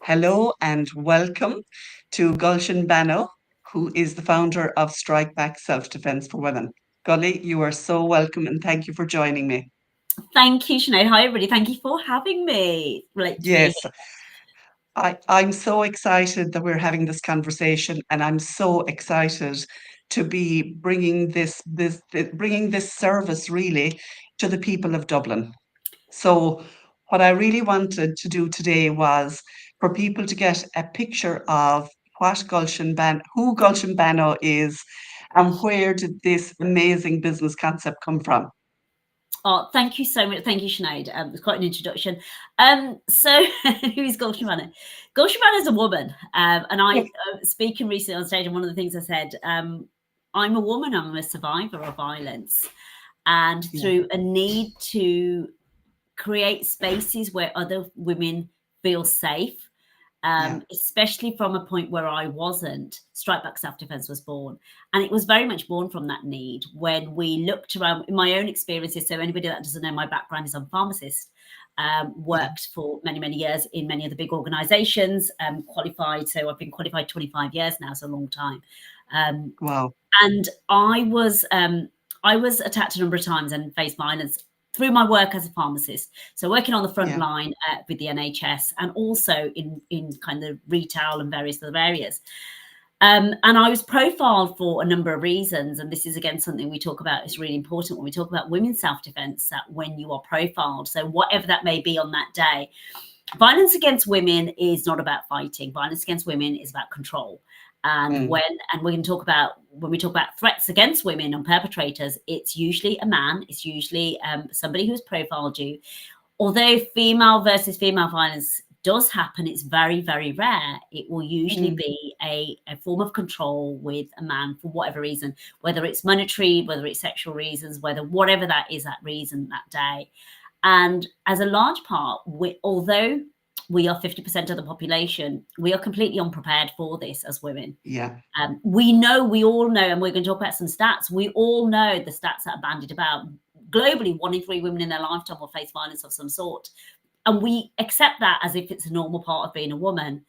Hello and welcome to Gulshan Bano, who is the founder of Strike Back Self Defence for Women. Gully, you are so welcome and thank you for joining me. Thank you, Sinead. Hi, everybody. Thank you for having me. Great to be Yes, I'm so excited that we're having this conversation, and I'm so excited to be bringing this service really to the people of Dublin. So, what I really wanted to do today was for people to get a picture of who Gulshan Bano is, and where did this amazing business concept come from. Oh, thank you so much. Thank you, Sinead. It's quite an introduction. So, who's Gulshan Manor? Gulshan Manor is a woman. And I, speaking recently on stage, and one of the things I said, I'm a woman, I'm a survivor of violence. And Yeah, through a need to create spaces where other women feel safe, yeah, especially from a point where I wasn't, Strike Back Self Defence was born. And it was very much born from that need when we looked around in my own experiences. So, anybody that doesn't know, my background is I'm a pharmacist, yeah. worked for many, many years in many of the big organisations, qualified. So, I've been qualified 25 years now, so a long time. Um, Wow. and I was attacked a number of times and faced violence through my work as a pharmacist. So working on the front Yeah, line with the NHS and also in kind of retail and various other areas. And I was profiled for a number of reasons. And this is, again, something we talk about is really important when we talk about women's self-defense, that when you are profiled, so whatever that may be on that day, violence against women is not about fighting. Violence against women is about control. And mm, we can talk about when we talk about threats against women and perpetrators, it's usually a man, it's usually somebody who's profiled you. Although female versus female violence does happen, it's very, very rare. It will usually mm, be a form of control with a man for whatever reason, whether it's monetary, whether it's sexual reasons, whatever that is, that reason that day. And as a large part, although we are 50% of the population, we are completely unprepared for this as women. yeah, We all know, and we're going to talk about some stats. We all know the stats that are bandied about. Globally, 1 in 3 women in their lifetime will face violence of some sort. And we accept that as if it's a normal part of being a woman.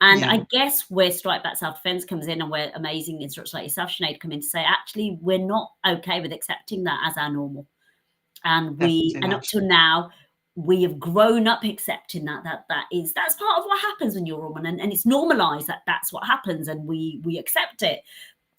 And yeah. I guess where Strike Back Self Defence comes in and where amazing instructors like yourself, Sinead, come in to say, actually, we're not okay with accepting that as our normal. Definitely And not. up to now, we have grown up accepting that's part of what happens when you're a woman, and it's normalized that that's what happens, and we accept it.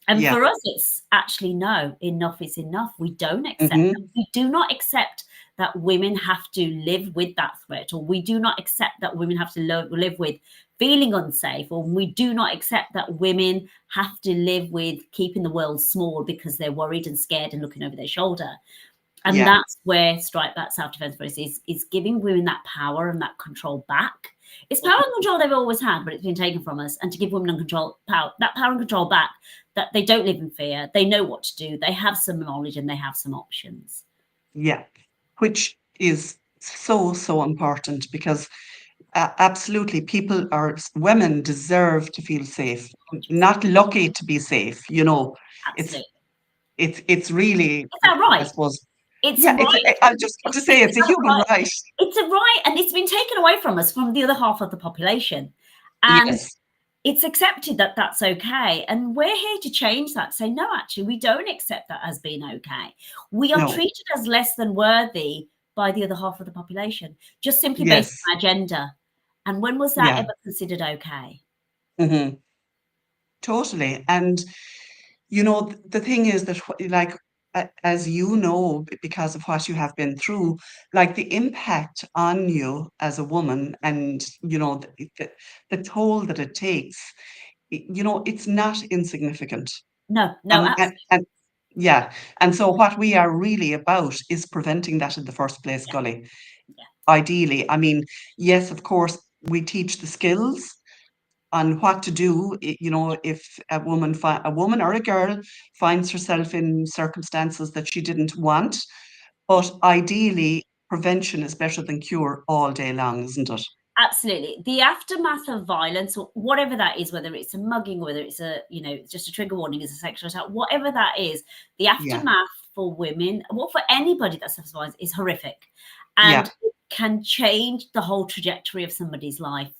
And Yeah. for us, it's actually no, enough is enough. We don't accept that. Hmm. We do not accept that women have to live with that threat, or we do not accept that women have to live with feeling unsafe, or we do not accept that women have to live with keeping the world small because they're worried and scared and looking over their shoulder. And Yeah. that's where Strike Back Self Defence for us is giving women that power and that control back. It's power and control they've always had, but it's been taken from us. And to give women that power and control back, that they don't live in fear, they know what to do, they have some knowledge and they have some options. Yeah. Which is so important because absolutely women deserve to feel safe, 100%. not lucky to be safe. It's Absolutely. it's really, Is that I right? suppose, It's yeah, right. I just got to say Is it's a that human right? right. It's a right, and it's been taken away from us, from the other half of the population. And Yes. it's accepted that that's okay. And we're here to change that. Say, no, actually, we don't accept that as being okay. We are No. treated as less than worthy by the other half of the population, just simply based Yes. on our gender. And when was that Yeah. ever considered okay? Hmm. Totally. And the thing is that, like, as you know, because of what you have been through, like the impact on you as a woman, and the toll that it takes, it's not insignificant. No, no, And yeah, and so what we are really about is preventing that in the first place, yeah, Gully. yeah. Ideally, I mean, yes, of course, we teach the skills on what to do, if a woman or a girl finds herself in circumstances that she didn't want. But ideally, prevention is better than cure all day long, isn't it? Absolutely. The aftermath of violence, or whatever that is, whether it's a mugging, whether it's it's just a trigger warning, is a sexual attack, whatever that is, the Yeah, aftermath for women, well, for anybody that suffers violence, is horrific. yeah, And it can change the whole trajectory of somebody's life.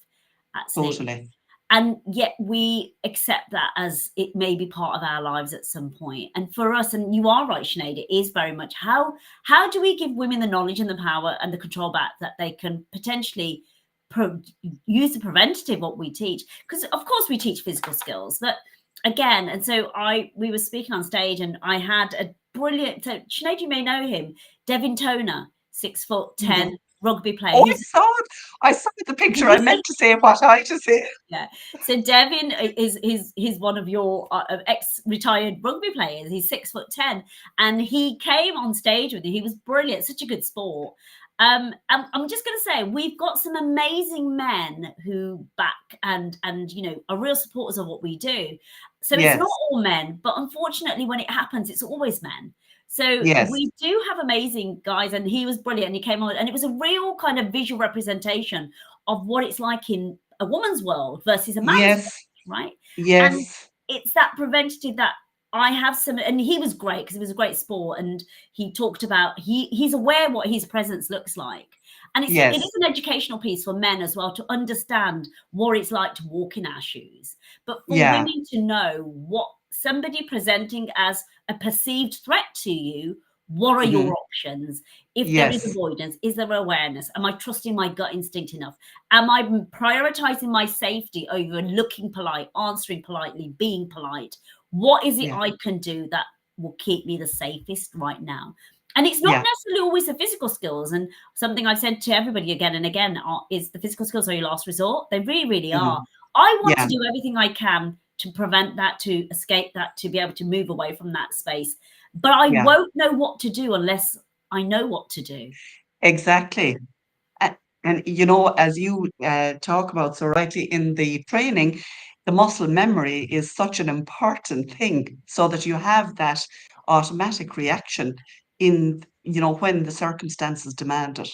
Absolutely. totally. And yet we accept that as it may be part of our lives at some point. And for us, and you are right, Sinead, it is very much how do we give women the knowledge and the power and the control back that they can potentially use the preventative what we teach? Because of course we teach physical skills, but again, and so we were speaking on stage, and I had a brilliant. So Sinead, you may know him, Devin Toner, 6'10" No. rugby player. Oh, I He's saw it. I saw the did picture. you I see? meant to say what I to say. Yeah. So Devin is one of your ex-retired rugby players. He's 6'10", and he came on stage with you. He was brilliant, such a good sport. I'm just going to say we've got some amazing men who back and are real supporters of what we do. So it's not Yes, all men, but unfortunately, when it happens, it's always men. So yes, we do have amazing guys, and he was brilliant. And he came on, and it was a real kind of visual representation of what it's like in a woman's world versus a man's world, yes, right? And yes, it's that preventative that I have some, and he was great because it was a great sport, and he talked about he's aware what his presence looks like, and it is yes, an educational piece for men as well to understand what it's like to walk in our shoes, but for yeah, women to know what somebody presenting as a perceived threat to you, what are hmm, your options? If there is yes, avoidance, is there awareness? Am I trusting my gut instinct enough? Am I prioritizing my safety over looking polite, answering politely, being polite? What is it yeah, I can do that will keep me the safest right now? And it's not yeah, necessarily always the physical skills. And something I've said to everybody again and again is the physical skills are your last resort. They really, really are. hmm, I want to yeah, do everything I can to prevent that, to escape that, to be able to move away from that space. But I yeah, won't know what to do unless I know what to do. exactly. A- And, as you talk about so rightly in the training, the muscle memory is such an important thing so that you have that automatic reaction when the circumstances demand it.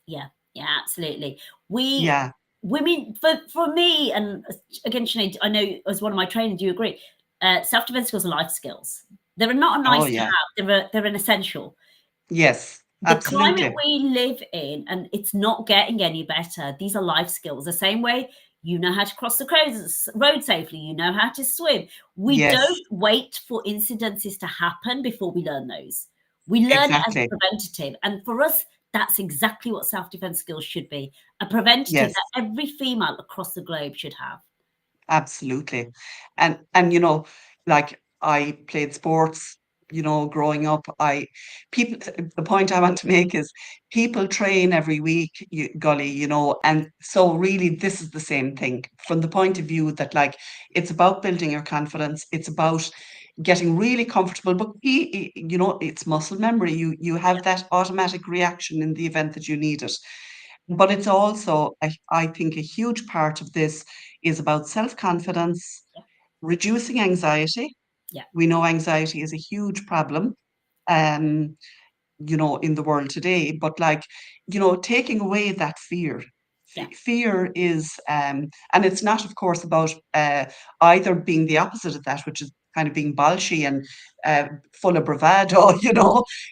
Yeah, yeah, absolutely. We Yeah. women, for me, and again, Sinead, I know as one of my trainers, do you agree? Self-defense skills are life skills. They're not a Oh, nice to yeah. have. They're an essential. Yes, The climate absolutely. we live in, and it's not getting any better. These are life skills. The same way you know how to cross the road safely, you know how to swim. We Yes, don't wait for incidences to happen before we learn those. We learn it as exactly. a preventative. And for us, that's exactly what self-defense skills should be, a preventative Yes. that every female across the globe should have. Absolutely. And like I played sports, growing up. The point I want to make is people train every week, Gully, and so really this is the same thing from the point of view that like it's about building your confidence, it's about getting really comfortable, but it's muscle memory. You have that automatic reaction in the event that you need it. But it's also, I think, a huge part of this is about self confidence, Yeah, reducing anxiety. yeah, We know anxiety is a huge problem, um, in the world today, but like, taking away that fear. yeah. Fear is, and it's not, of course, about either being the opposite of that, which is kind of being bolshy and full of bravado,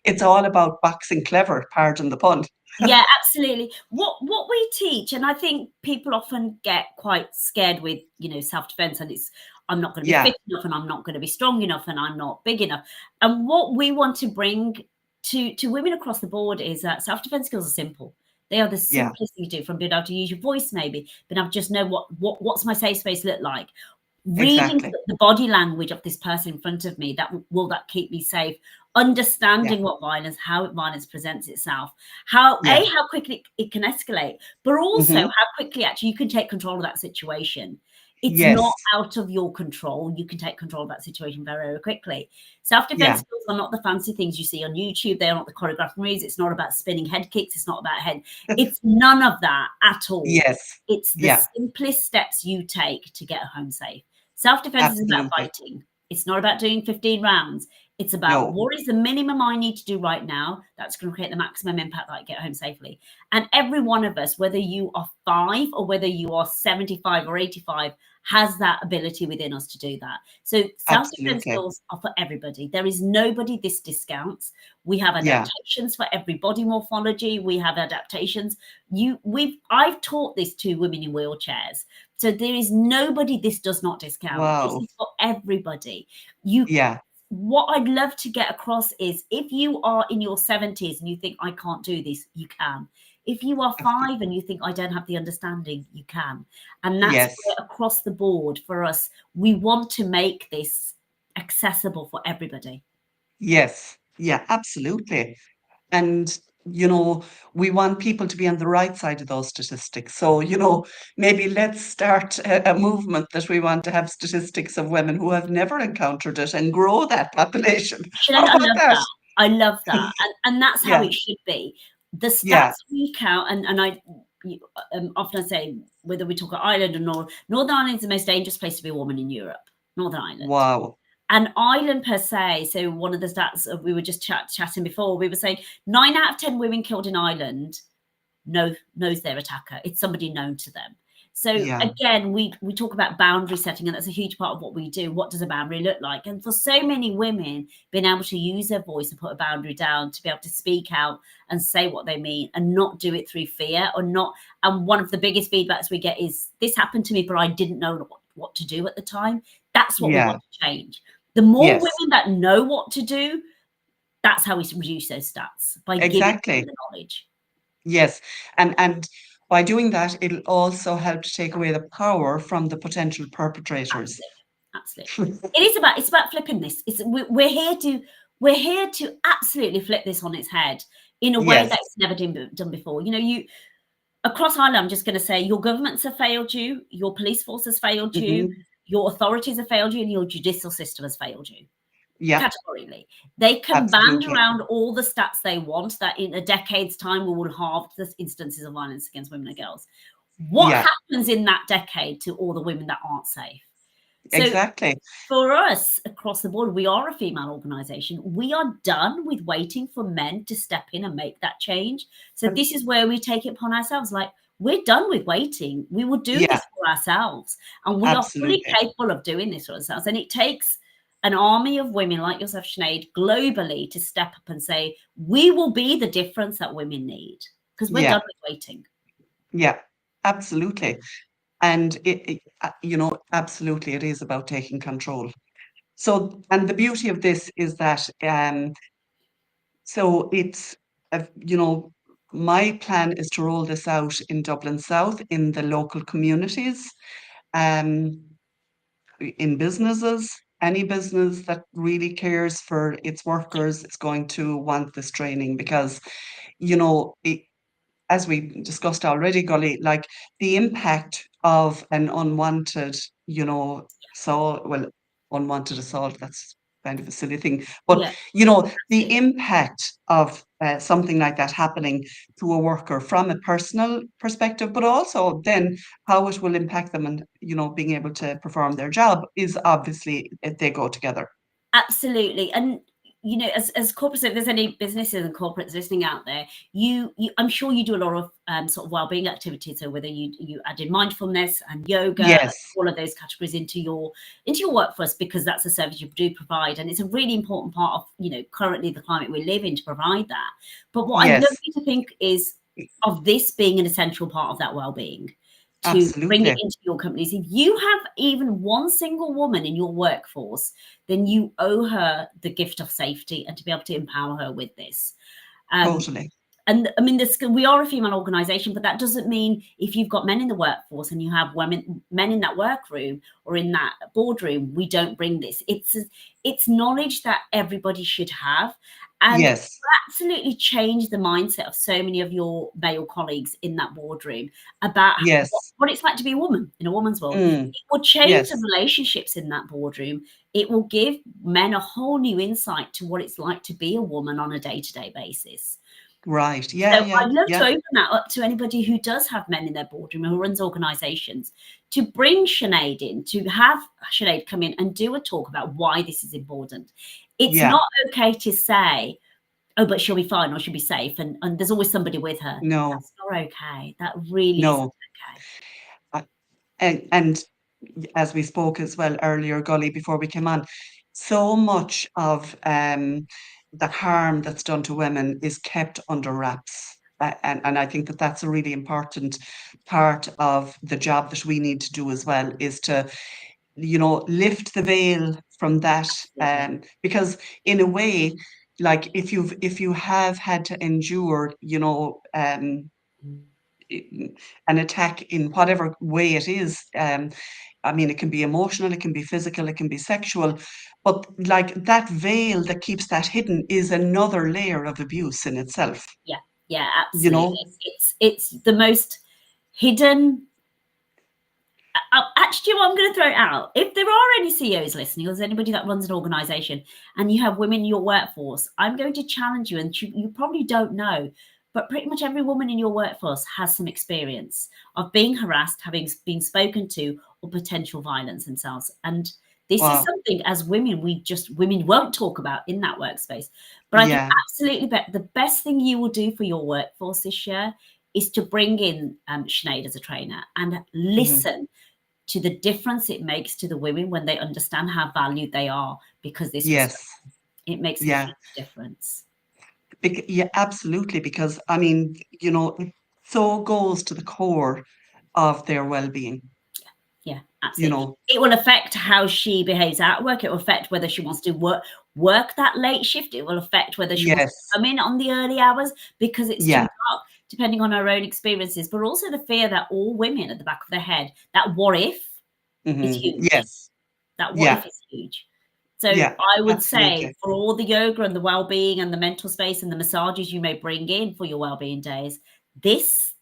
it's all about boxing clever, pardon the pun. Yeah, absolutely. What we teach, and I think people often get quite scared with, self-defense, and it's I'm not going to be Yeah, fit enough, and I'm not going to be strong enough, and I'm not big enough. And what we want to bring to women across the board is that self-defense skills are simple. They are the yeah, simplest you do, from being able to use your voice, maybe, being able to just know what's my safe space look like, reading exactly. the body language of this person in front of me, that will that keep me safe, Yeah, understanding how violence presents itself, yeah. how quickly it can escalate, but also Hmm. how quickly actually you can take control of that situation. It's not Yes. out of your control. You can take control of that situation very, very quickly. Self-defense Yeah. skills are not the fancy things you see on YouTube. They are not the choreographed moves. It's not about spinning head kicks. It's not about head. It's none of that at all. Yes. It's the Yeah. simplest steps you take to get home safe. Self-defense is about Absolutely. fighting. It's not about doing 15 rounds. It's about No. what is the minimum I need to do right now that's going to create the maximum impact that I get home safely. And every one of us, whether you are 5 or whether you are 75 or 85, has that ability within us to do that. So self-defense Absolutely. skills are for everybody. There is nobody this discounts. We have Yeah. adaptations for every body morphology. We have adaptations. I've taught this to women in wheelchairs. So there is nobody this does not discount. This Wow. is for everybody. You Yeah. What I'd love to get across is if you are in your 70s and you think I can't do this, you can. If you are five and you think I don't have the understanding, you can. And that's Yes. where across the board for us, we want to make this accessible for everybody. Yes. Yeah, absolutely. And, you know, we want people to be on the right side of those statistics. So, maybe let's start a movement that we want to have statistics of women who have never encountered it and grow that population. Sinead, How I about love that? that. I love that. And that's how Yeah. it should be. The Yeah. stats we count, and I often say, whether we talk about Ireland or Northern Ireland is the most dangerous place to be a woman in Europe, Northern Ireland. Wow. And Ireland per se, so one of the stats we were just chatting before, we were saying 9 out of 10 women killed in Ireland knows their attacker. It's somebody known to them. So Yeah. again, we talk about boundary setting, and that's a huge part of what we do. What does a boundary look like? And for so many women, being able to use their voice and put a boundary down, to be able to speak out and say what they mean, and not do it through fear or not. And one of the biggest feedbacks we get is, "This happened to me, but I didn't know what to do at the time." That's what we Yeah. want to change. The more Yes. women that know what to do, that's how we reduce those stats, by giving them Exactly. the knowledge. Yes. And by doing that, it'll also help to take away the power from the potential perpetrators. Absolutely, absolutely. It's about flipping this. We're here to absolutely flip this on its head in a way Yes. that's never been done before. You across Ireland, I'm just going to say, your governments have failed you, your police force has failed you, Hmm. your authorities have failed you, and your judicial system has failed you. Yeah, Categorically, they can band absolutely. around all the stats they want, that in a decade's time we will halve the instances of violence against women and girls. What Yeah, happens in that decade to all the women that aren't safe? So exactly. for us across the board, we are a female organisation. We are done with waiting for men to step in and make that change. So this is where we take it upon ourselves. Like, we're done with waiting. We will do Yeah, this for ourselves. And we are fully absolutely. capable of doing this for ourselves. And it takes an army of women like yourself, Sinead, globally to step up and say, we will be the difference that women need, because we're Yeah, done with waiting. yeah, absolutely. And absolutely, it is about taking control. So, and the beauty of this is that, so it's, my plan is to roll this out in Dublin South in the local communities. Um, in businesses, any business that really cares for its workers is going to want this training because, it, as we discussed already, Gully, like the impact of an unwanted, unwanted assault, that's kind of a silly thing. But, Yeah, the absolutely. impact of something like that happening to a worker from a personal perspective, but also then how it will impact them and, being able to perform their job is obviously, they go together. Absolutely. And as corporates, if there's any businesses and corporates listening out there, I'm sure you do a lot of sort of well-being activities. So whether you add in mindfulness and yoga, Yes, all of those categories into your workforce, because that's a service you do provide, and it's a really important part of currently the climate we live in, to provide that. But what I'd love yes, you to think is of this being an essential part of that well-being, to bring it absolutely. into your companies. If you have even one single woman in your workforce, then you owe her the gift of safety, and to be able to empower her with this. Um, Totally. and I mean, we are a female organisation, but that doesn't mean if you've got men in the workforce and you have men in that workroom or in that boardroom, we don't bring this. It's knowledge that everybody should have, and Yes, absolutely change the mindset of so many of your male colleagues in that boardroom about yes, what it's like to be a woman in a woman's world. mm, It will change the yes, relationships in that boardroom. It will give men a whole new insight to what it's like to be a woman on a day-to-day basis. right. So Yeah, yeah, I'd love to yeah, open that up to anybody who does have men in their boardroom, who runs organisations, to bring Sinead in, to have Sinead come in and do a talk about why this is important. It's yeah. not okay to say, oh, but she'll be fine or she'll be safe, and there's always somebody with her. No, That's not okay. That really isn't no. okay. Uh, and as we spoke as well earlier, Gully, before we came on, so much of the harm that's done to women is kept under wraps. And I think that that's a really important part of the job that we need to do as well, is to, lift the veil from that. Absolutely. Because in a way, like if you have had to endure, Mm. an attack in whatever way it is. I mean, it can be emotional, it can be physical, it can be sexual, but like that veil that keeps that hidden is another layer of abuse in itself. Yeah, yeah, You absolutely. know? It's the most hidden. Actually, I'm going to throw it out. If there are any CEOs listening, or there's anybody that runs an organization and you have women in your workforce, I'm going to challenge you, and you probably don't know, but pretty much every woman in your workforce has some experience of being harassed, having been spoken to, or potential violence themselves. And this is Wow. something as women, women won't talk about in that workspace. But I can Yeah. absolutely bet the best thing you will do for your workforce this year is to bring in Sinead as a trainer and Hmm. listen to the difference it makes to the women when they understand how valued they are because this was Yes. done. It makes a Yeah. huge difference. Yeah, absolutely. Because I mean, it so goes to the core of their well-being, Yeah, you absolutely. know. It will affect how she behaves at work. It will affect whether she wants to work that late shift. It will affect whether she wants to Yes. come in on the early hours because it's too Yeah. dark, depending on her own experiences, but also the fear that all women at the back of their head, that what if is huge. Yes. That what Yeah. if is huge. So Yeah. I would say Absolutely. for all the yoga and the well-being and the mental space and the massages you may bring in for your well-being days, this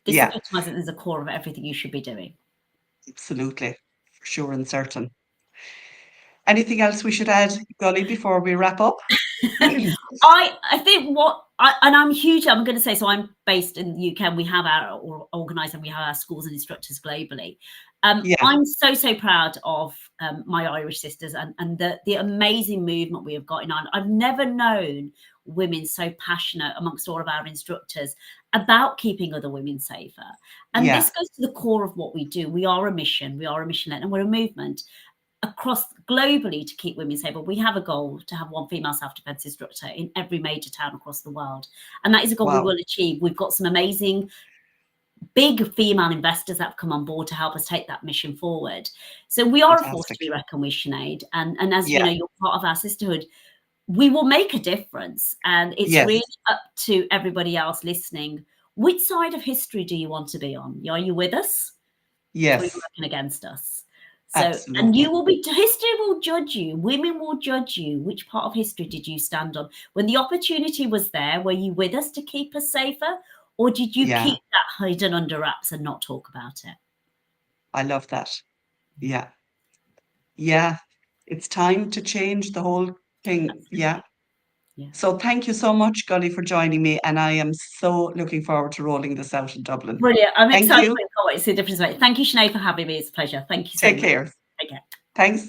this Yeah. epitomizes the core of everything you should be doing. Absolutely. For sure and certain. Anything else we should add, Golly, before we wrap up? I think and I'm huge. I'm going to say so. I'm based in the UK, and we have our organised, and we have our schools and instructors globally. Yeah. I'm so proud of my Irish sisters and the amazing movement we have got in Ireland. I've never known women so passionate amongst all of our instructors about keeping other women safer. And this Yeah. goes to the core of what we do. We are a mission. We are a mission led, and we're a movement across globally to keep women safe. But we have a goal to have one female self-defense instructor in every major town across the world. And that is a goal we Wow. will achieve. We've got some amazing big female investors that have come on board to help us take that mission forward. So we are a force to Fantastic. be reckoned with, Sinead. And as you Yeah. know, you're part of our sisterhood. We will make a difference. And it's Yes. really up to everybody else listening. Which side of history do you want to be on? Are you with us? Or are you Yes. working against us? So, and you Absolutely. will be, history will judge you, women will judge you. Which part of history did you stand on? When the opportunity was there, were you with us to keep us safer? Or did you Yeah. keep that hidden under wraps and not talk about it? I love that. Yeah. Yeah. It's time to change the whole thing. Yeah. Absolutely. Yeah. So thank you so much, Gully, for joining me. And I am so looking forward to rolling this out in Dublin. Brilliant. I'm Thank excited. you. I can't wait to see the difference. Thank you, Sinead, for having me. It's a pleasure. Thank you so Take much. care. Take care. Thanks.